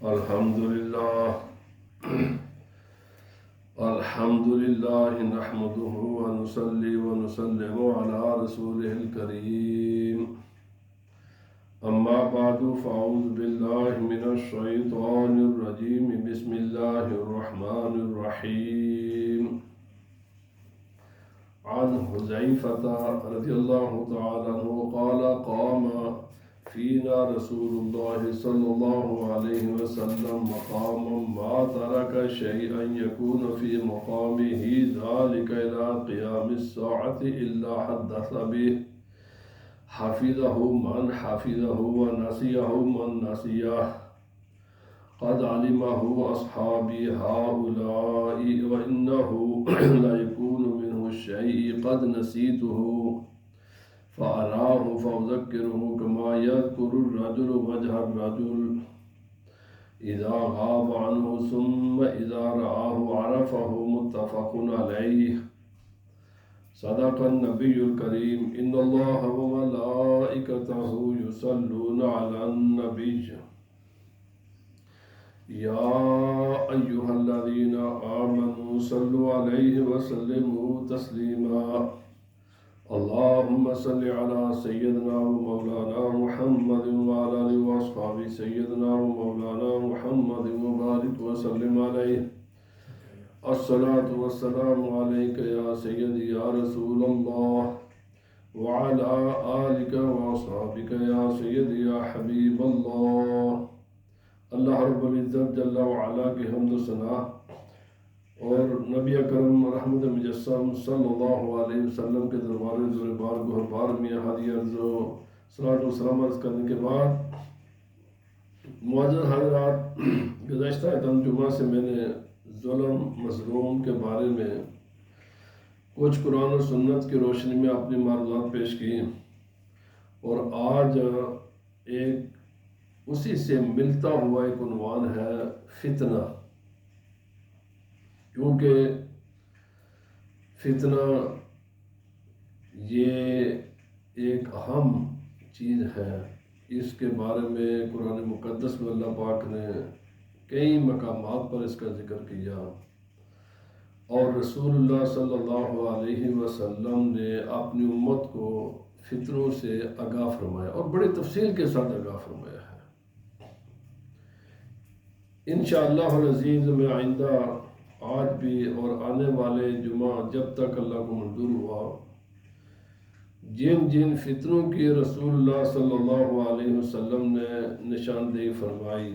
الحمد لله نحمده ونصلي ونسلم على رسوله الكريم. أما بعد فأعوذ بالله من الشيطان الرجيم. بسم الله الرحمن الرحيم. عن حذيفة رضي الله تعالى عنه قال قام فينا رسول الله صلى الله عليه وسلم مقاما ما ترك شيئا يكون في مقامه ذلك إلى قيام الساعة إلا حدث به، حفظه من حفظه ونسيه من نسيه. قد علمه أصحابي هؤلاء وإنه لا يكون منه الشيء قد نسيته فأراه فأذكره كما يذكر الرجل وجه الرجل إذا غاب عنه ثم إذا رآه عرفه. متفق عليه. صدق النبي الكريم. إن الله وملائكته يصلون على النبي يا أيها الذين آمنوا صلوا عليه وسلموا تسليما. اللهم صل على سيدنا ومولانا محمد وعلى آله وأصحابه سيدنا ومولانا محمد وبارك وسلم عليه. الصلاة والسلام عليك يا سيدي يا رسول الله وعلى آلك وأصحابك يا سيدي يا حبيب الله. اللہ رب العزت جل وعلا کی حمد و ثنا اور نبی اکرم رحمت مجسم صلی اللہ علیہ وسلم کے دربار زور بار گہربار میں ہادی عرض و صلاۃ و سلام عرض کرنے کے بعد، معزز حضرات، گزشتہ جمعہ سے میں نے ظلم مظلوم کے بارے میں کچھ قرآن و سنت کی روشنی میں اپنی معلومات پیش کی، اور آج ایک اسی سے ملتا ہوا ایک عنوان ہے فتنہ. کیونکہ فتنہ یہ ایک اہم چیز ہے. اس کے بارے میں قرآن مقدس میں اللہ پاک نے کئی مقامات پر اس کا ذکر کیا، اور رسول اللہ صلی اللہ علیہ وسلم نے اپنی امت کو فتنوں سے آگاہ فرمایا، اور بڑی تفصیل کے ساتھ آگاہ فرمایا ہے. انشاءاللہ العزیز میں آئندہ آج بھی اور آنے والے جمعہ جب تک اللہ کو منظور ہوا، جن جن فتنوں کی رسول اللہ صلی اللہ علیہ وسلم نے نشاندہی فرمائی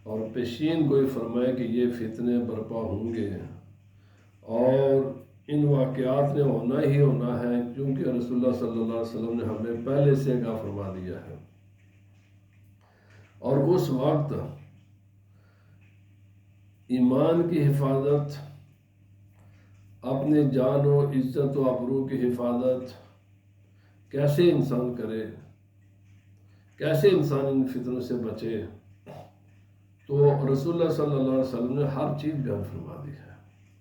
اور پیشین گوئی فرمائی کہ یہ فتنے برپا ہوں گے، اور ان واقعات نے ہونا ہی ہونا ہے، کیونکہ رسول اللہ صلی اللہ علیہ وسلم نے ہمیں پہلے سے آگاہ فرما دیا ہے. اور اس وقت ایمان کی حفاظت، اپنے جان و عزت و آبرو کی حفاظت کیسے انسان کرے، کیسے انسان ان فتنوں سے بچے، تو رسول اللہ صلی اللہ علیہ وسلم نے ہر چیز بیان فرما دی ہے.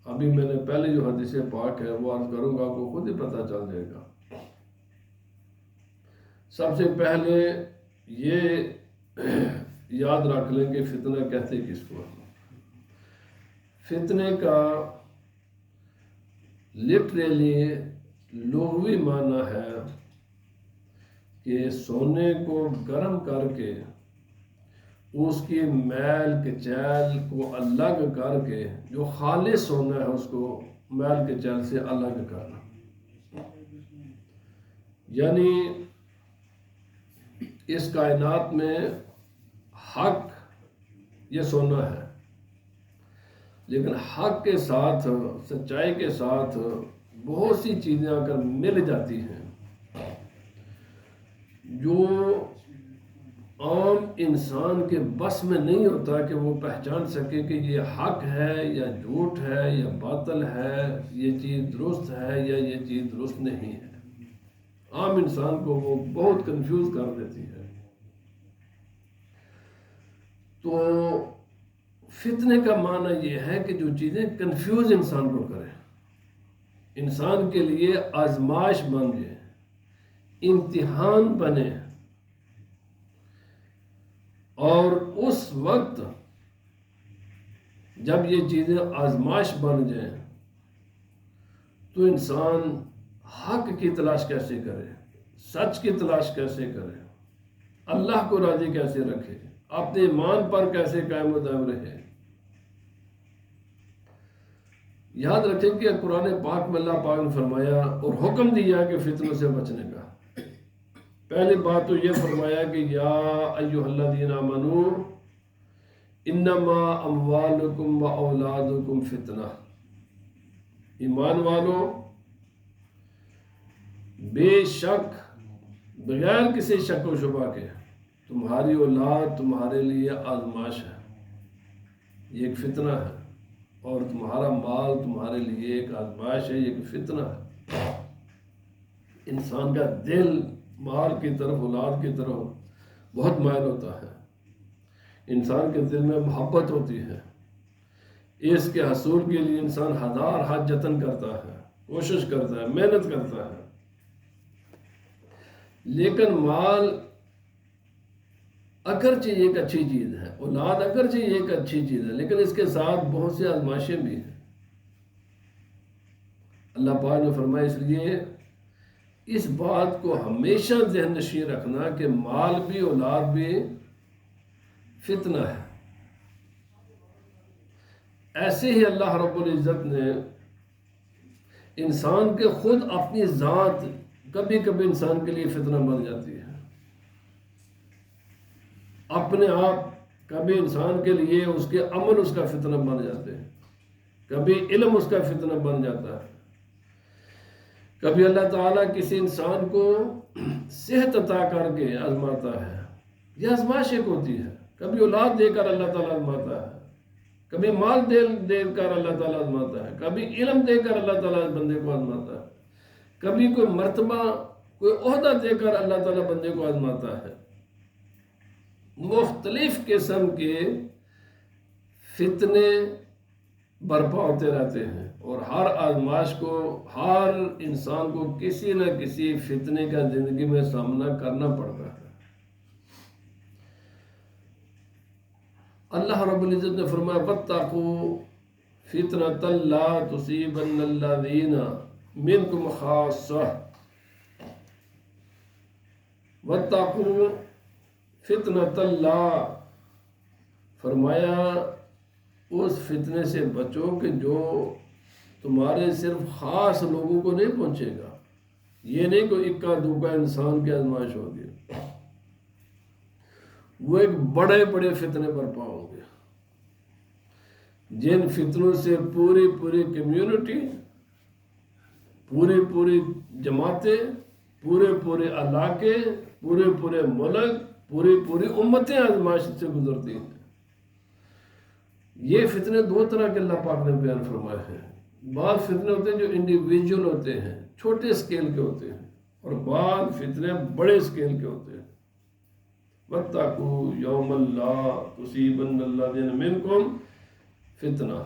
ابھی میں نے پہلے جو حدیث پاک ہے وہ عرض کروں گا، آپ کو خود ہی پتہ چل جائے گا. سب سے پہلے یہ یاد رکھ لیں کہ فتنہ کہتے کس کو. فتنے کا لٹریلی لغوی معنی ہے کہ سونے کو گرم کر کے اس کی میل کچیل کو الگ کر کے، جو خالص سونا ہے اس کو میل کچیل سے الگ کرنا. یعنی اس کائنات میں حق یہ سونا ہے، لیکن حق کے ساتھ، سچائی کے ساتھ بہت سی چیزیں اگر مل جاتی ہیں جو عام انسان کے بس میں نہیں ہوتا کہ وہ پہچان سکے کہ یہ حق ہے یا جھوٹ ہے یا باطل ہے، یہ چیز درست ہے یا یہ چیز درست نہیں ہے. عام انسان کو وہ بہت کنفیوز کر دیتی ہے. تو فتنے کا معنی یہ ہے کہ جو چیزیں کنفیوز انسان کو کریں، انسان کے لیے آزمائش بن جائے، امتحان بنے، اور اس وقت جب یہ چیزیں آزمائش بن جائیں تو انسان حق کی تلاش کیسے کرے، سچ کی تلاش کیسے کرے، اللہ کو راضی کیسے رکھے، اپنے ایمان پر کیسے قائم و دائم رہے۔ یاد رکھیں کہ قرآن پاک میں اللہ پاک نے فرمایا اور حکم دیا کہ فتنوں سے بچنے کا۔ پہلی بات تو یہ فرمایا کہ یا ایھا الذین آمنوا انما اموالکم و اولادکم فتنہ، ایمان والو بے شک بغیر کسی شک و شبہ کے تمہاری اولاد تمہارے لیے آزمائش ہے، یہ ایک فتنہ ہے، اور تمہارا مال تمہارے لیے ایک آزمائش ہے، یہ ایک فتنہ ہے۔ انسان کا دل مال کی طرف، اولاد کی طرف بہت مائل ہوتا ہے، انسان کے دل میں محبت ہوتی ہے، اس کے حصول کے لیے انسان ہزار ہاتھ جتن کرتا ہے، کوشش کرتا ہے، محنت کرتا ہے، لیکن مال اگرچہ ایک اچھی چیز ہے، اولاد اگرچہ ایک اچھی چیز ہے، لیکن اس کے ساتھ بہت سی آزمائشیں بھی ہیں۔ اللہ پاک نے فرمایا اس لیے اس بات کو ہمیشہ ذہن نشین رکھنا کہ مال بھی اولاد بھی فتنہ ہے۔ ایسے ہی اللہ رب العزت نے انسان کے خود اپنی ذات کبھی کبھی انسان کے لیے فتنہ بن جاتی ہے، اپنے آپ کبھی انسان کے لیے اس کے عمل اس کا فتنہ بن جاتے ہیں، کبھی علم اس کا فتنہ بن جاتا ہے، کبھی اللہ تعالیٰ کسی انسان کو صحت عطا کر کے آزماتا ہے، یہ آزمائش ایک ہوتی ہے، کبھی اولاد دے کر اللہ تعالیٰ آزماتا ہے، کبھی مال دے کر اللہ تعالیٰ آزماتا ہے، کبھی علم دے کر اللہ تعالیٰ بندے کو آزماتا ہے، کبھی کوئی مرتبہ کوئی عہدہ دے کر اللہ تعالیٰ بندے کو آزماتا ہے۔ مختلف قسم کے فتنے برپا ہوتے رہتے ہیں، اور ہر آزمائش کو ہر انسان کو کسی نہ کسی فتنے کا زندگی میں سامنا کرنا پڑتا ہے۔ اللہ رب العزت نے فرمایا واتقوا فتنة لا تصيبن الذين منكم خاصة، واتقوا فتنة اللہ، فرمایا اس فتنے سے بچو کہ جو تمہارے صرف خاص لوگوں کو نہیں پہنچے گا، یہ نہیں کوئی اکا دوکا انسان کی آزمائش ہوگی، وہ ایک بڑے بڑے فتنے برپا ہوں گے، جن فتنوں سے پوری پوری کمیونٹی، پوری جماعتیں، پورے علاقے، پورے ملک، پوری امتیں آزمائش سے گزرتی ہیں۔ یہ فتنے دو طرح کے اللہ پاک نے بیان فرمائے ہیں، بعض فتنے ہوتے ہیں جو انڈیویجول ہوتے ہیں، چھوٹے سکیل کے ہوتے ہیں، اور بعض فتنے بڑے سکیل کے ہوتے ہیں۔ واتقوا یوما لا تصیبن الذین منکم فتنہ،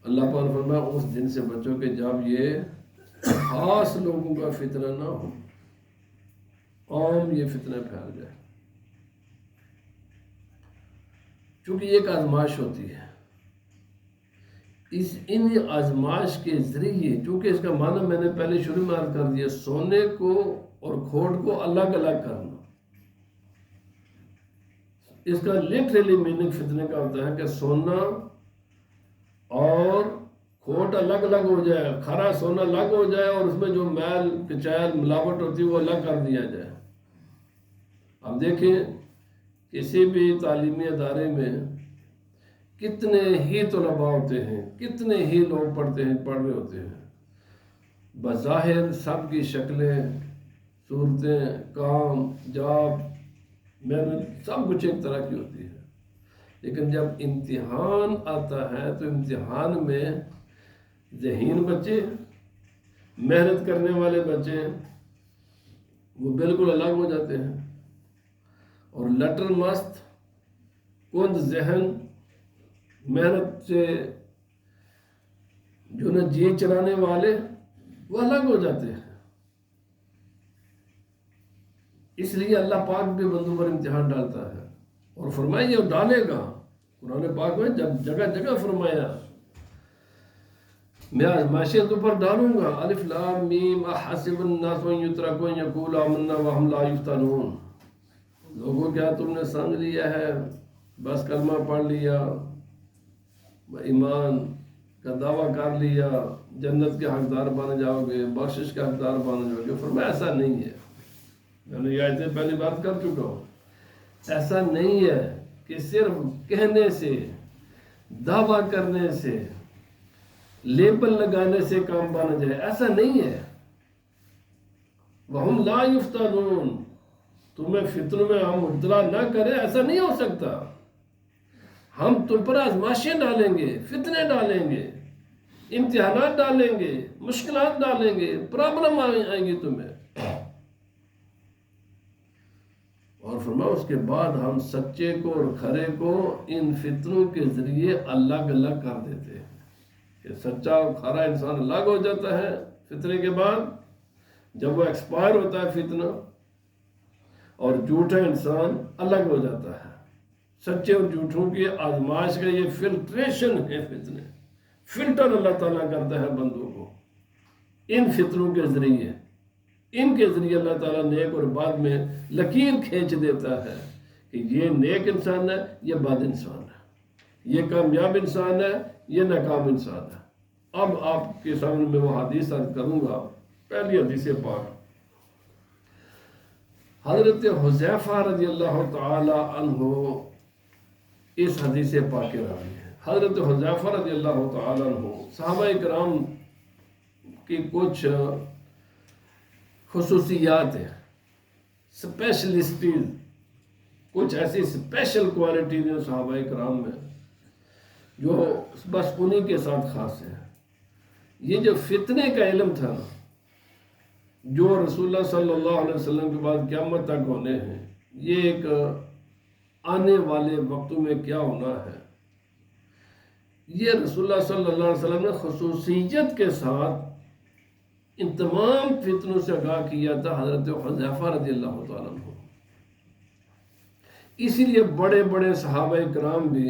اللہ پاک نے فرمایا اس دن سے بچو کہ جب یہ خاص لوگوں کا فتنہ نہ ہو، عام یہ فتنہ پھیل جائے، چونکہ یہ ایک آزمائش ہوتی ہے۔ ان آزمائش کے ذریعے، چونکہ اس کا معنی میں نے پہلے شروع میں عرض کر دیا، سونے کو اور کھوٹ کو الگ الگ کرنا، اس کا لٹرلی میننگ فتنے کا ہوتا ہے کہ سونا اور کھوٹ الگ الگ ہو جائے، کھرا سونا الگ ہو جائے، اور اس میں جو میل کچیل ملاوٹ ہوتی ہے وہ الگ کر دیا جائے۔ اب دیکھیں کسی بھی تعلیمی ادارے میں کتنے ہی طلباء ہوتے ہیں، کتنے ہی لوگ پڑھ رہے ہوتے ہیں، بظاہر سب کی شکلیں، صورتیں، کام، جاب، محنت سب کچھ ایک طرح کی ہوتی ہے، لیکن جب امتحان آتا ہے تو امتحان میں ذہین بچے، محنت کرنے والے بچے وہ بالکل الگ ہو جاتے ہیں، اور لٹر مست کند ذہن محنت سے جو نا جی چلانے والے وہ الگ ہو جاتے ہیں۔ اس لیے اللہ پاک بھی بندوں پر امتحان ڈالتا ہے، اور فرمایا یہ ڈالے گا۔ قرآن پاک میں جب جگہ جگہ فرمایا میں آزمائشیں تو پر ڈالوں گا، الف لام میم احسب الناس ان یترکوا ان یقولوا آمنا وهم لا یفتنون۔ لوگوں کیا تم نے سمجھ لیا ہے بس کلمہ پڑھ لیا، ایمان کا دعویٰ کر لیا، جنت کے حقدار بن جاؤ گے، بخشش کا حقدار بن جاؤ گے؟ فرمایا ایسا نہیں ہے۔ میں نے یہ آیتیں پہلی بات کر چکا ہوں، ایسا نہیں ہے کہ صرف کہنے سے، دعویٰ کرنے سے، لیبل لگانے سے کام بن جائے، ایسا نہیں ہے۔ وَهُمْ لَا يُفْتَنُونَ، تمہیں فتنوں میں ہم مبتلا نہ کریں، ایسا نہیں ہو سکتا۔ ہم تم پر آزمائشیں ڈالیں گے، فتنے ڈالیں گے، امتحانات ڈالیں گے، مشکلات ڈالیں گے، پرابلم آئیں گی تمہیں، اور فرمایا اس کے بعد ہم سچے کو اور کھرے کو ان فتنوں کے ذریعے الگ الگ کر دیتے ہیں کہ سچا اور کھرا انسان الگ ہو جاتا ہے فتنے کے بعد جب وہ ایکسپائر ہوتا ہے فتنہ، اور جھوٹا انسان الگ ہو جاتا ہے۔ سچے اور جھوٹوں کی آزمائش کا یہ فلٹریشن ہے، فتنے فلٹر اللہ تعالیٰ کرتا ہے بندوں کو ان فتنوں کے ذریعے، ان کے ذریعے اللہ تعالیٰ نیک اور بعد میں لکیر کھینچ دیتا ہے کہ یہ نیک انسان ہے، یہ بد انسان ہے، یہ کامیاب انسان ہے، یہ ناکام انسان ہے۔ اب آپ کے سامنے میں وہ حدیث عرض کروں گا۔ پہلی حدیث پاک حضرت حذیفہ رضی اللہ تعالی عنہ اس حدیث پاک کے راوی ہے۔ حضرت حذیفہ رضی اللہ تعالی عنہ صحابہ کرام کی کچھ خصوصیات ہیں، اسپیشلسٹیز، کچھ ایسی اسپیشل کوالٹیز ہیں صحابہ کرام میں جو بس انہی کے ساتھ خاص ہے۔ یہ جو فتنے کا علم تھا نا، جو رسول اللہ صلی اللہ علیہ وسلم کے بعد قیامت تک ہونے ہیں، یہ ایک آنے والے وقتوں میں کیا ہونا ہے، یہ رسول اللہ صلی اللہ علیہ وسلم نے خصوصیت کے ساتھ ان تمام فتنوں سے آگاہ کیا تھا حضرت حذیفہ رضی اللہ تعالیٰ عنہ۔ اسی لیے بڑے بڑے صحابہ کرام بھی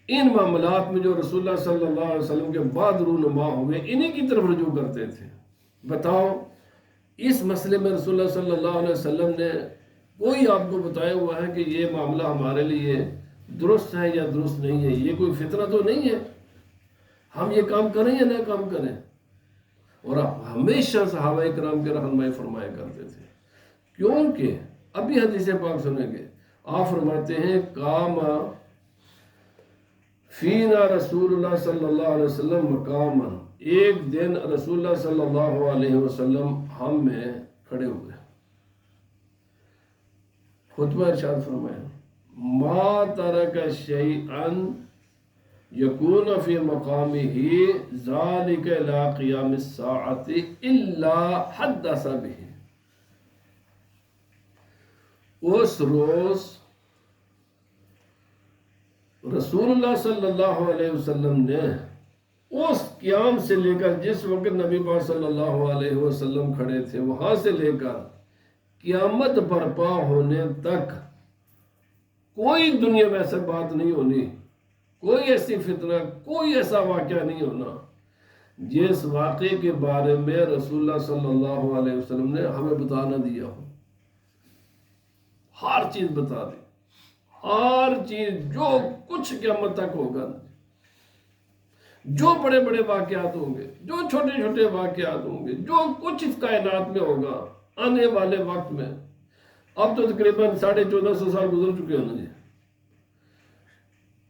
ان معاملات میں جو رسول اللہ صلی اللہ علیہ وسلم کے بعد رونما ہوئے انہی کی طرف رجوع کرتے تھے۔ بتاؤ اس مسئلے میں رسول اللہ صلی اللہ علیہ وسلم نے کوئی آپ کو بتایا ہوا ہے کہ یہ معاملہ ہمارے لیے درست ہے یا درست نہیں ہے، یہ کوئی فتنہ تو نہیں ہے، ہم یہ کام کریں یا نہ کام کریں؟ اور آپ ہمیشہ صحابہ کرام کے رہنمائی فرمایا کرتے تھے، کیونکہ ابھی حدیث پاک سنیں گے، آپ فرماتے ہیں کام فینا رسول اللہ صلی اللہ علیہ وسلم مقاما، ایک دن رسول اللہ صلی اللہ علیہ وسلم ہم میں کھڑے ہوئے، خطبہ ارشاد فرمایا ما ترک شیئا یکون فی مقامہ ذالک الی قیام الساعۃ الا حدث بہ۔ اس روز رسول اللہ صلی اللہ علیہ وسلم نے اس قیام سے لے کر جس وقت نبی پاک صلی اللہ علیہ وسلم کھڑے تھے وہاں سے لے کر قیامت برپا ہونے تک کوئی دنیا میں ایسا بات نہیں ہونی، کوئی ایسی فتنہ، کوئی ایسا واقعہ نہیں ہونا جس واقعے کے بارے میں رسول اللہ صلی اللہ علیہ وسلم نے ہمیں بتا نہ دیا ہو۔ ہر چیز بتا دی، ہر چیز جو کچھ قیامت تک ہوگا، جو بڑے بڑے واقعات ہوں گے، جو چھوٹے چھوٹے واقعات ہوں گے، جو کچھ اس کائنات میں ہوگا آنے والے وقت میں۔ اب تو تقریباً 1450 سال گزر چکے ہیں نا جی،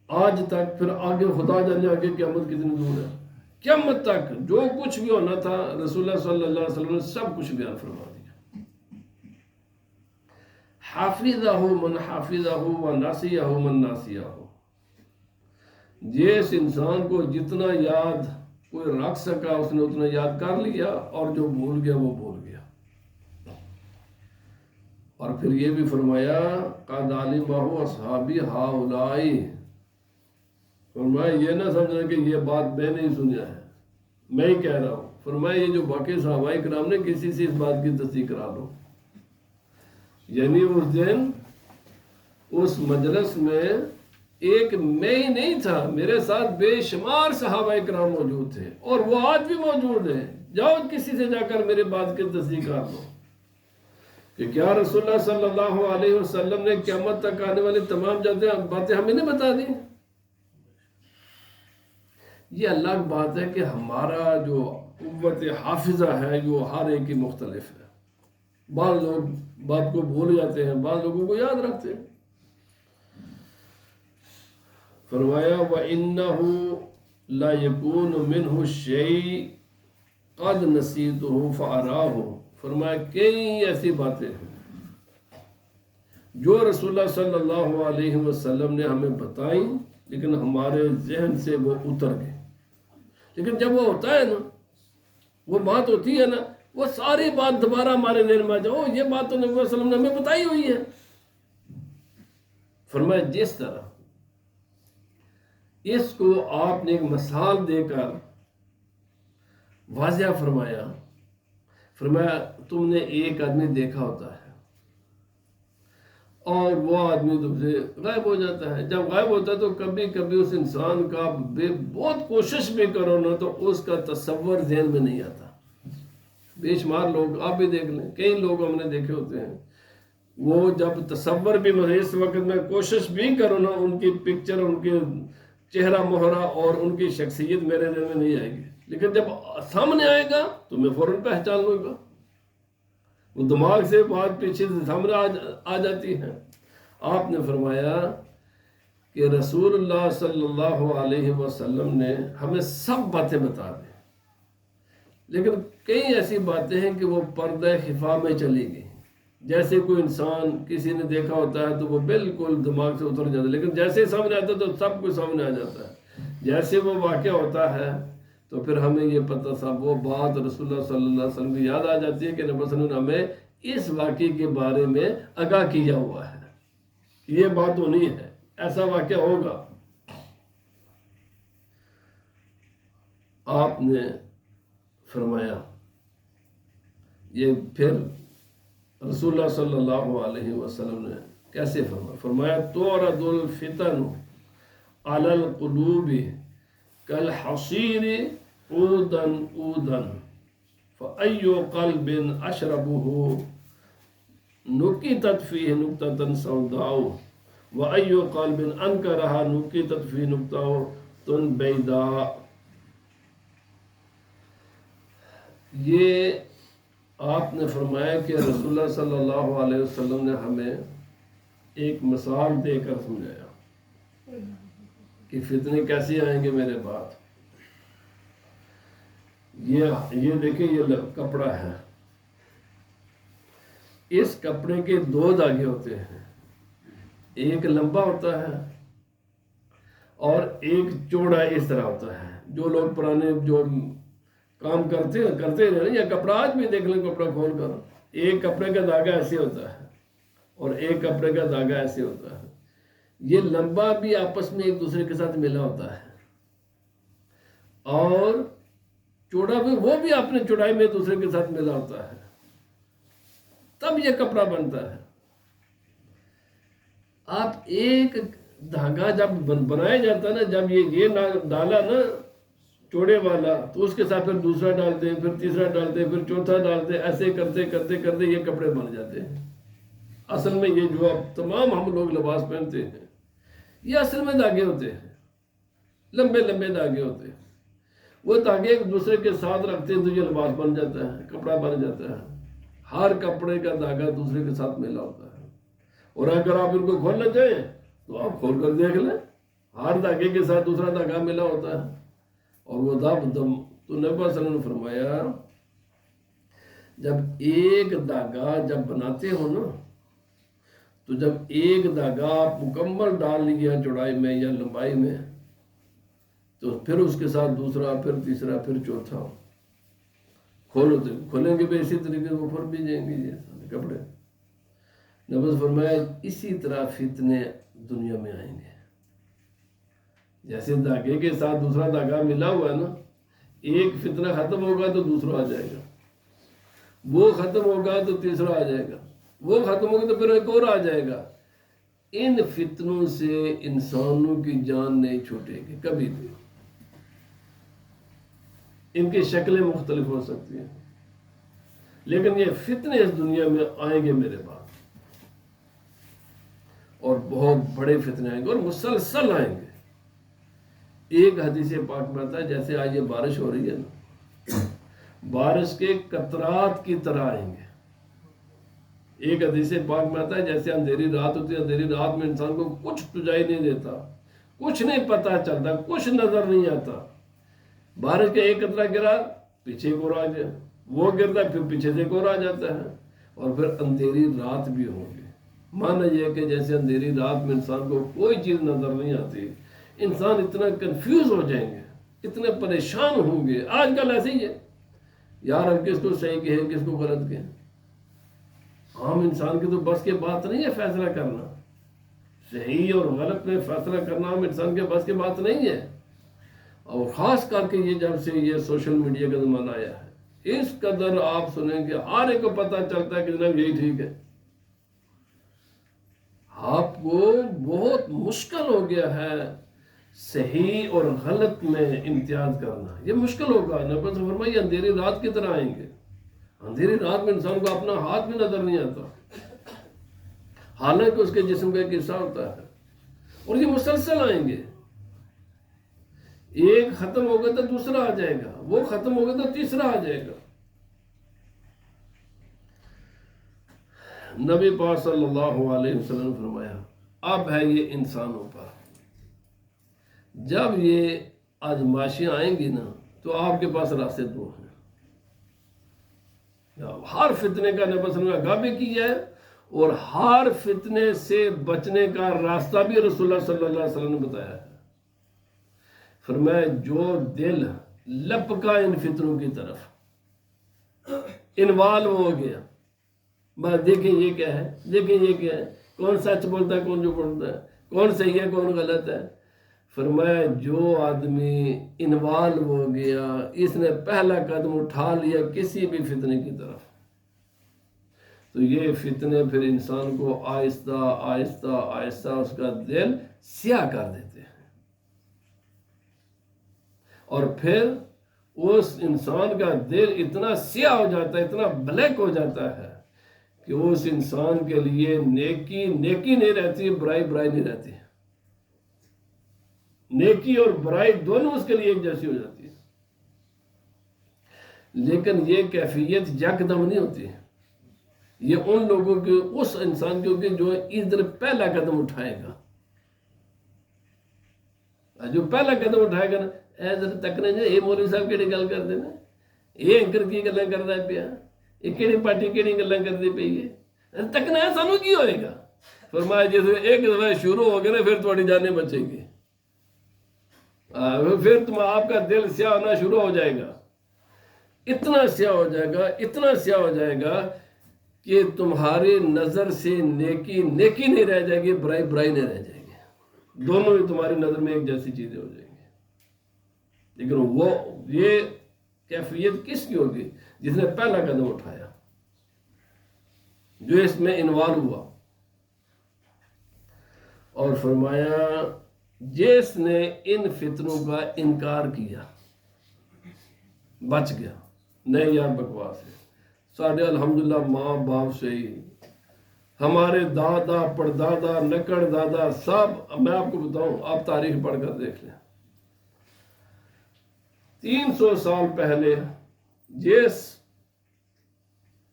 آج تک، پھر آگے خدا جانے آگے قیامت کتنی دور ہے۔ قیامت تک جو کچھ بھی ہونا تھا رسول اللہ صلی اللہ علیہ وسلم نے سب کچھ بیان فرما دیا۔ حافظہ من حافظہ و ناسیہ من ناسیہ، جس انسان کو جتنا یاد کوئی رکھ سکا اس نے اتنا یاد کر لیا، اور جو بھول گیا وہ بھول گیا۔ اور پھر یہ بھی فرمایا قد علمہ اصحابی ہؤلاء، فرمایا یہ نہ سمجھنا کہ یہ بات میں نہیں سنیا ہے، میں ہی کہہ رہا ہوں۔ فرمایا یہ جو باقی صحابہ کرام نے کسی سے اس بات کی تصدیق کرا لو، یعنی اس دن اس مجلس میں ایک میں ہی نہیں تھا، میرے ساتھ بے شمار صحابہ کرام موجود تھے، اور وہ آج بھی موجود ہیں۔ جاؤ کسی سے جا کر میرے بات کی تصدیق کر لو کہ کیا رسول اللہ صلی اللہ علیہ وسلم نے قیامت تک آنے والی تمام باتیں ہمیں نہیں بتا دی؟ یہ اللہ کی بات ہے کہ ہمارا جو قوت حافظہ ہے جو ہر ایک کی مختلف ہے۔ بعض لوگ بات کو بھول جاتے ہیں، بعض لوگوں کو یاد رکھتے ہیں۔ فرمایا وَإِنَّهُ لَا يَكُونُ مِنْهُ الشَّيْء قَدْ نَسِيتُهُ فَأَرَاهُ، فرمایا کئی ایسی باتیں ہیں جو رسول اللہ صلی اللہ علیہ وسلم نے ہمیں بتائیں لیکن ہمارے ذہن سے وہ اتر گئے۔ لیکن جب وہ ہوتا ہے نا، وہ بات ہوتی ہے نا، وہ ساری بات دوبارہ ہمارے ذہن میں آ جاؤ، یہ بات تو نبی صلی اللہ علیہ وسلم نے ہمیں بتائی ہوئی ہے۔ فرمایا جس طرح اس کو آپ نے ایک مثال دے کر واضح فرمایا، فرمایا تم نے ایک آدمی دیکھا ہوتا ہے اور وہ آدمی تم سے غائب ہو جاتا ہے۔ جب غائب ہوتا ہے تو کبھی کبھی اس انسان کا بہت کوشش بھی کرو نا تو اس کا تصور ذہن میں نہیں آتا۔ بے شمار لوگ آپ بھی دیکھ لیں، کئی لوگ ہم نے دیکھے ہوتے ہیں، وہ جب تصور بھی اس وقت میں کوشش بھی کرو نا، ان کی پکچر، ان کے چہرہ مہرہ اور ان کی شخصیت میرے ذہن میں نہیں آئے گی، لیکن جب سامنے آئے گا تو میں فوراً پہچان لوں گا۔ وہ دماغ سے بات پیچھے سے سامنے آ جاتی ہے۔ آپ نے فرمایا کہ رسول اللہ صلی اللہ علیہ وسلم نے ہمیں سب باتیں بتا دی، لیکن کئی ایسی باتیں ہیں کہ وہ پردہ خفا میں چلی گئی۔ جیسے کوئی انسان کسی نے دیکھا ہوتا ہے تو وہ بالکل دماغ سے اتر جاتا ہے، لیکن جیسے ہی سامنے آتا ہے تو سب کچھ سامنے آ جاتا ہے۔ جیسے وہ واقعہ ہوتا ہے تو پھر ہمیں یہ پتہ تھا، وہ بات رسول اللہ صلی اللہ علیہ وسلم کی یاد آ جاتی ہے کہ نبی صلی اللہ علیہ وسلم نے ہمیں اس واقعے کے بارے میں آگاہ کیا ہوا ہے، یہ بات ہونی ہے، ایسا واقعہ ہوگا۔ آپ نے فرمایا یہ پھر رسول اللہ صلی اللہ علیہ وسلم نے کیسے فرمایا تُعْرَضُ الْفِتَنُ عَلَى الْقُلُوبِ كَالْحَصِيرِ عُودًا عُودًا فَأَيُّ قَلْبٍ أَشْرَبُهُ نُكِتَتْ فِيهِ نُكْتَةً سَوْدَاءُ وَأَيُّ قَلْبٍ أَنْكَرَهَا نُكِتَتْ فِيهِ نُكْتَةٌ بَيْضَاءُ۔ یہ آپ نے فرمایا کہ رسول اللہ صلی اللہ علیہ وسلم نے ہمیں ایک مثال دے کر سمجھایا کہ فتنے کیسے آئیں گے میرے بعد۔ یہ دیکھیں، یہ کپڑا ہے، اس کپڑے کے دو دھاگے ہوتے ہیں، ایک لمبا ہوتا ہے اور ایک چوڑا اس طرح ہوتا ہے۔ جو لوگ پرانے جو کام کرتے رہے یا کپڑا آج بھی دیکھ لیں، کپڑا کھول کر ایک کپڑے کا دھاگا ایسے ہوتا ہے اور ایک کپڑے کا دھاگا ایسے ہوتا ہے۔ یہ لمبا بھی آپس میں ایک دوسرے کے ساتھ ملا ہوتا ہے اور چوڑا بھی، وہ بھی اپنے چوڑائی میں دوسرے کے ساتھ ملا ہوتا ہے، تب یہ کپڑا بنتا ہے۔ آپ ایک دھاگا جب بنایا جاتا ہے نا، جب یہ ڈالا نا چوڑے والا تو اس کے ساتھ پھر دوسرا ڈالتے ہیں، پھر تیسرا ڈالتے ہیں، پھر چوتھا ڈالتے ہیں، ایسے کرتے کرتے کرتے یہ کپڑے بن جاتے ہیں۔ اصل میں یہ جو اب تمام ہم لوگ لباس پہنتے ہیں یہ اصل میں دھاگے ہوتے ہیں، لمبے لمبے دھاگے ہوتے ہیں۔ وہ دھاگے ایک دوسرے کے ساتھ رکھتے ہیں تو یہ لباس بن جاتا ہے، کپڑا بن جاتا ہے۔ ہر کپڑے کا دھاگا دوسرے کے ساتھ ملا ہوتا ہے، اور اگر آپ ان کو کھولنا چاہیں تو آپ کھول کر دیکھ لیں، ہر دھاگے کے ساتھ دوسرا دھاگا ملا ہوتا ہے۔ اور وہ تو نبی صلی اللہ علیہ وسلم نے فرمایا جب ایک دھاگا جب بناتے ہو نا، تو جب ایک دھاگا آپ مکمل ڈال لیا چوڑائی میں یا لمبائی میں، تو پھر اس کے ساتھ دوسرا، پھر تیسرا، پھر چوتھا کھولیں گے بھی اسی طریقے سے وہ پھر بھی جائیں گے یہ سارے کپڑے۔ نبی نے فرمایا اسی طرح فتنے دنیا میں آئیں گے، جیسے دھاگے کے ساتھ دوسرا دھاگا ملا ہوا ہے نا، ایک فتنہ ختم ہوگا تو دوسرا آ جائے گا، وہ ختم ہوگا تو تیسرا آ جائے گا، وہ ختم ہوگی تو پھر ایک اور آ جائے گا. ان فتنوں سے انسانوں کی جان نہیں چھوٹے گی کبھی بھی. ان کی شکلیں مختلف ہو سکتی ہیں لیکن یہ فتنے اس دنیا میں آئیں گے میرے بعد, اور بہت بڑے فتنے آئیں گے اور مسلسل آئیں گے. ایک حدیث پاک میں آتا ہے جیسے آج یہ بارش ہو رہی ہے نا, بارش کے قطرات کی طرح آئیں گے. ایک حدیث پاک میں آتا ہے جیسے اندھیری رات ہوتی ہے, اندھیری رات میں انسان کو کچھ سجائی نہیں دیتا, کچھ نہیں پتہ چلتا, کچھ نظر نہیں آتا. بارش کا ایک قطرہ گرا پیچھے ایک اور آ گیا, وہ گرتا پھر پیچھے سے ایک اور آ جاتا ہے, اور پھر اندھیری رات بھی ہوں گے. مانا یہ کہ جیسے اندھیری رات میں انسان کو کوئی چیز نظر نہیں آتی, انسان اتنا کنفیوز ہو جائیں گے, اتنے پریشان ہوں گے. آج کل ایسے ہی ہے یار, ہم کس کو صحیح کہیں کس کو غلط کہیں. عام انسان کی تو بس کی بات نہیں ہے فیصلہ کرنا, صحیح اور غلط میں فیصلہ کرنا عام انسان کے بس کی بات نہیں ہے. اور خاص کر کے یہ جب سے یہ سوشل میڈیا کا زمانہ آیا ہے, اس قدر آپ سنیں کہ ہر ایک کو پتہ چلتا ہے کہ جناب یہی ٹھیک ہے. آپ کو بہت مشکل ہو گیا ہے صحیح اور غلط میں امتیاز کرنا, یہ مشکل ہوگا. نبی نے فرمایا اندھیری رات کی طرح آئیں گے. اندھیری رات میں انسان کو اپنا ہاتھ بھی نظر نہیں آتا, حالانکہ اس کے جسم کا ایک حصہ ہوتا ہے, اور یہ مسلسل آئیں گے. ایک ختم ہوگا تو دوسرا آ جائے گا, وہ ختم ہوگا تو تیسرا آ جائے گا. نبی پاک صلی اللہ علیہ وسلم نے فرمایا اب ہے یہ انسانوں پر, جب یہ آزمائشیں آئیں گی نا تو آپ کے پاس راستے دو ہیں. ہر فتنے کا نبی صلی اللہ علیہ وسلم نے آگاہ کیا ہے, اور ہر فتنے سے بچنے کا راستہ بھی رسول اللہ صلی اللہ علیہ وسلم نے بتایا ہے. فرمایا جو دل لپکا ان فتنوں کی طرف انوالو ہو گیا, بس دیکھیں یہ کیا ہے, دیکھیں یہ کیا ہے, کون سچ بولتا ہے کون جو بولتا ہے, کون صحیح ہے کون غلط ہے. فرمایا جو آدمی انوالو ہو گیا, اس نے پہلا قدم اٹھا لیا کسی بھی فتنے کی طرف, تو یہ فتنے پھر انسان کو آہستہ آہستہ آہستہ اس کا دل سیاہ کر دیتے ہیں. اور پھر اس انسان کا دل اتنا سیاہ ہو جاتا ہے, اتنا بلیک ہو جاتا ہے کہ اس انسان کے لیے نیکی نیکی نہیں رہتی, برائی برائی نہیں رہتی. نیکی اور برائی دونوں اس کے لیے ایک جیسی ہو جاتی ہے. لیکن یہ کیفیت یکدم نہیں ہوتی, یہ ان لوگوں کے اس انسان کے ہوگی جو ادھر پہلا قدم اٹھائے گا. جو پہلا قدم اٹھائے گا نا, ادھر تکنے جو یہ مولوی صاحب کیڑی گل کر دینا, یہ اینکر کی گلیں کر رہا ہے پیا, یہ کیڑی پارٹی کیڑی گلیں کرتی پی ہے, تکنا ہے سانو کی ہوئے گا. فرمایا جس ایک دفعہ شروع ہو گئے نا پھر تھوڑی جانیں بچے گی, پھر تم آپ کا دل سیاہ ہونا شروع ہو جائے گا. اتنا سیاہ ہو جائے گا, اتنا سیاہ ہو جائے گا کہ تمہاری نظر سے نیکی نیکی نہیں رہ جائے گی, برائی برائی نہیں رہ جائے گی, دونوں ہی تمہاری نظر میں ایک جیسی چیزیں ہو جائیں گی. لیکن وہ یہ کیفیت کس کی ہوگی؟ جس نے پہلا قدم اٹھایا, جو اس میں انوالو ہوا. اور فرمایا جس نے ان فتنوں کا انکار کیا بچ گیا. نہیں یار بکواس ہے, ساڑھے الحمدللہ ماں باپ سے ہی ہمارے دادا پردادا نکڑ دادا سب, میں آپ کو بتاؤں, آپ تاریخ پڑھ کر دیکھ لیں, 300 سال پہلے جس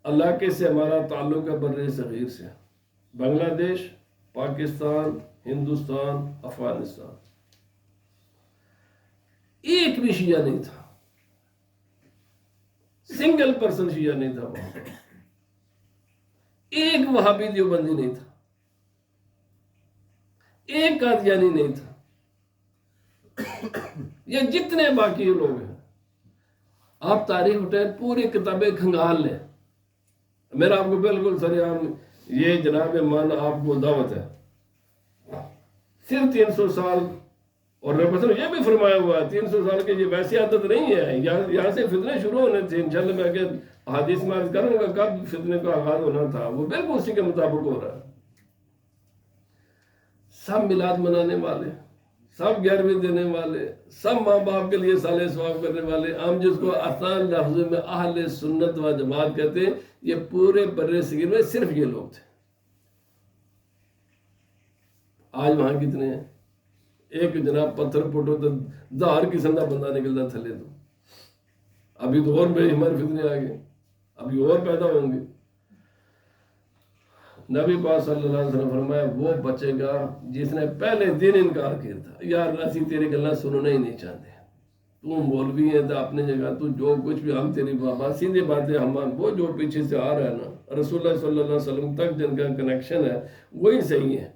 علاقے سے ہمارا تعلق ہے بر صغیر سے, بنگلہ دیش, پاکستان, ہندوستان, افغانستان, ایک بھی شیعہ نہیں تھا, سنگل پرسن شیعہ نہیں تھا وہاں پر, ایک وہابی دیوبندی نہیں تھا, ایک قادیانی نہیں تھا. یہ جتنے باقی لوگ ہیں, آپ تاریخ اٹھائیں, پوری کتابیں کھنگال لیں. میرا آپ کو بالکل سریعام یہ جناب مان آپ کو دعوت ہے, صرف 300 سال. اور مثلا یہ بھی فرمایا ہوا ہے 300 سال کی یہ ویسی عادت نہیں ہے, یہاں سے فتنے شروع ہونے تھے. انشاءاللہ میں کہ حدیث میں عرض کروں گا کب فتنے کا آغاز ہونا تھا، وہ بالکل اسی کے مطابق ہو رہا ہے۔ سب میلاد منانے والے، سب 11ویں دینے والے، سب ماں باپ کے لیے صالح ثواب کرنے والے، ہم جس کو آسان لفظوں میں اہل سنت و جماعت کہتے ہیں، یہ پورے بر صغیر میں صرف یہ لوگ تھے۔ آج وہاں کتنے ہیں؟ ایک جناب پتھر پھوٹو تو 1000 قسم کا بندہ نکلتا تھلے تو۔ ابھی تو اور بے ہمت فتنے آ گئے، ابھی اور پیدا ہوں گے۔ نبی پاک صلی اللہ علیہ وسلم فرمایا وہ بچے گا جس نے پہلے دن انکار کیا تھا، یار اسی تیری گلیں سننا ہی نہیں چاہتے، تو مولوی ہے تو اپنے جگہ تو جو کچھ بھی ہم تیری بابا سیدھی باتیں ہم وہ جو پیچھے سے آ رہا ہے نا رسول اللہ صلی اللہ علیہ وسلم تک جن کا کنیکشن ہے وہی صحیح ہے،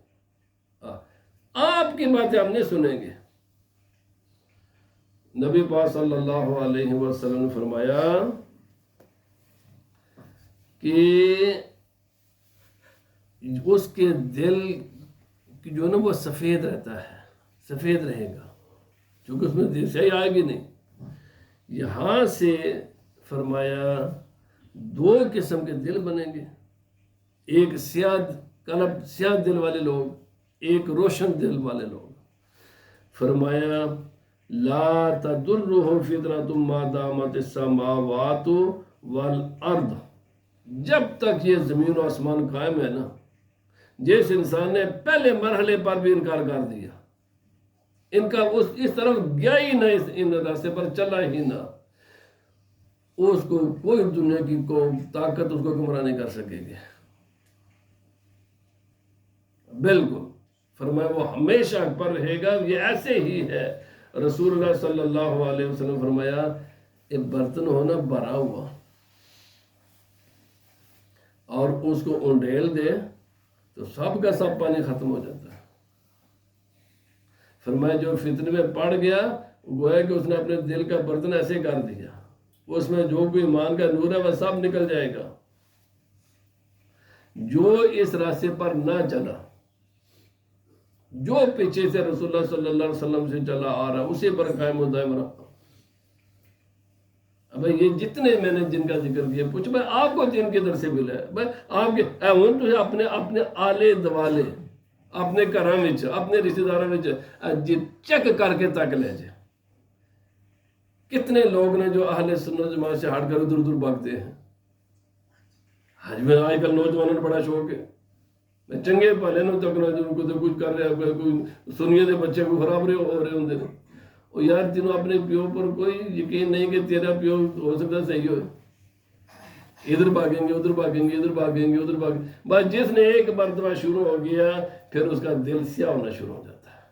آپ کی باتیں ہم نہیں سنیں گے۔ نبی پاک صلی اللہ علیہ وسلم نے فرمایا کہ اس کے دل کی جو نا وہ سفید رہتا ہے، سفید رہے گا، چونکہ اس میں دل سے آئے گی نہیں۔ یہاں سے فرمایا 2 قسم کے دل بنیں گے، ایک سیاہ قلب سیاہ دل والے لوگ، ایک روشن دل والے لوگ۔ فرمایا لا تضرہ فتنۃ ما دامت السماوات والارض، جب تک یہ زمین و آسمان قائم ہے نا، جس انسان نے پہلے مرحلے پر بھی انکار کر دیا، ان کا اس طرف گیا ہی نہ، ان راستے پر چلا ہی نہ، اس کو کوئی دنیا کی طاقت اس کو گمراہ نہیں کر سکے گی، بالکل۔ فرمایا وہ ہمیشہ پر رہے گا، یہ ایسے ہی ہے۔ رسول اللہ صلی اللہ علیہ وسلم فرمایا یہ برتن ہونا بھرا ہوا اور اس کو انڈیل دے تو سب کا سب پانی ختم ہو جاتا ہے۔ فرمایا جو فتنے میں پڑ گیا گویا کہ اس نے اپنے دل کا برتن ایسے کر دیا، اس میں جو کوئی ایمان کا نور ہے وہ سب نکل جائے گا۔ جو اس راستے پر نہ چلا، جو پیچھے سے رسول اللہ صلی اللہ علیہ وسلم سے چلا آ رہا اسی پر قائم و دائم رہا۔ اب یہ جتنے میں نے جن کا ذکر کیا، پوچھ بھائی آپ کو دین کدھر سے ملا ہے؟ بھائی آپ کے اپنے آلے دوالے اپنے گھراں وچ اپنے رشتہ داراں وچ چیک کر کے تک لے جائے، کتنے لوگ نے جو اہل سنت جماعت سے ہٹ کر ادھر ادھر بھاگتے ہیں۔ آج کل نوجوانوں کو بڑا شوق ہے، میں چنگے پہلے نو تک کو تو کچھ کر رہا ہے، کوئی سنیے دے بچے کو خراب ہو رہے ہوں گے، اور یار تینوں اپنے پیو پر کوئی یقین نہیں کہ تیرا پیو ہو سکتا صحیح ہوئے، ادھر بھاگیں گے ادھر بھاگیں گے ادھر بھاگیں گے ادھر بھاگیں گے، بس جس نے ایک مرتبہ شروع ہو گیا پھر اس کا دل سیاہ ہونا شروع ہو جاتا ہے،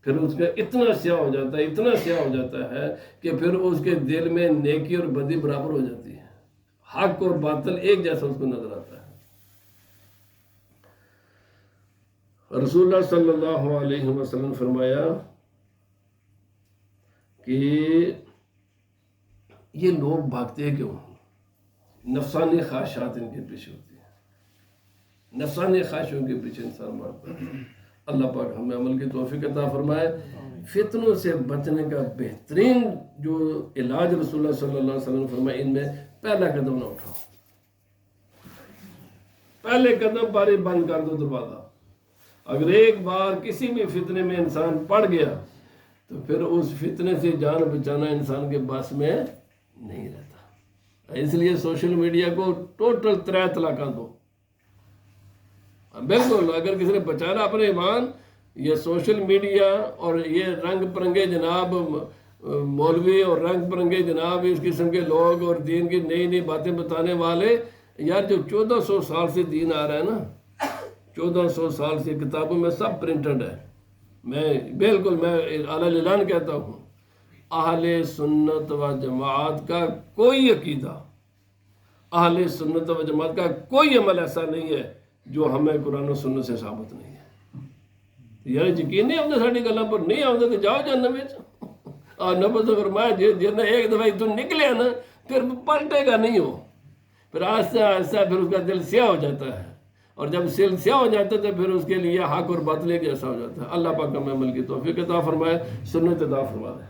پھر اس کا اتنا سیاہ ہو جاتا ہے، اتنا سیاہ ہو جاتا ہے کہ پھر اس کے دل میں نیکی اور بدی برابر ہو جاتی ہے، حق اور باطل ایک جیسا اس کو نظر آتا ہے۔ رسول اللہ صلی اللہ علیہ وسلم فرمایا کہ یہ لوگ بھاگتے کیوں؟ نفسانی خواہشات ان کے پیچھے ہوتی ہیں، نفسانی خواہشوں کے پیچھے انسان مارتا ہے۔ اللہ پاک ہمیں عمل کی توفیق عطا فرمائے۔ فتنوں سے بچنے کا بہترین جو علاج رسول اللہ صلی اللہ علیہ وسلم نے فرمایا، ان میں پہلا قدم نہ اٹھاؤ، پہلے قدم پر ہی بند کر دو دروازہ۔ اگر ایک بار کسی بھی فتنے میں انسان پڑ گیا تو پھر اس فتنے سے جان بچانا انسان کے بس میں نہیں رہتا۔ اس لیے سوشل میڈیا کو ٹوٹل 3 طلاقاں دو، بالکل۔ اگر کسی نے بچانا اپنے ایمان، یہ سوشل میڈیا اور یہ رنگ برنگے جناب مولوی اور رنگ برنگے جناب اس قسم کے لوگ اور دین کی نئی نئی باتیں بتانے والے، یار جو 1400 سال سے دین آ رہا ہے نا، 1400 سال سے کتابوں میں سب پرنٹڈ ہے، میں بالکل میں اعلیٰ اعلان کہتا ہوں، اہل سنت و جماعت کا کوئی عقیدہ، اہل سنت و جماعت کا کوئی عمل ایسا نہیں ہے جو ہمیں قرآن و سنت سے ثابت نہیں ہے۔ یار یقین نہیں آتا ساری گلوں پر، نہیں آتا تو جاؤ جہنم وچ۔ اور نبی سے فرمایا جن ایک دفعہ تو نکلے نا پھر پلٹے گا نہیں ہو، پھر آہستہ آہستہ پھر اس کا دل سیاہ ہو جاتا ہے، اور جب دل سیاہ ہو جاتا ہے تو پھر اس کے لیے حق اور باطل ایک جیسا ہو جاتا ہے۔ اللہ پاک ہمیں عمل کی توفیق عطا فرمائے، سنت عطا فرما دے۔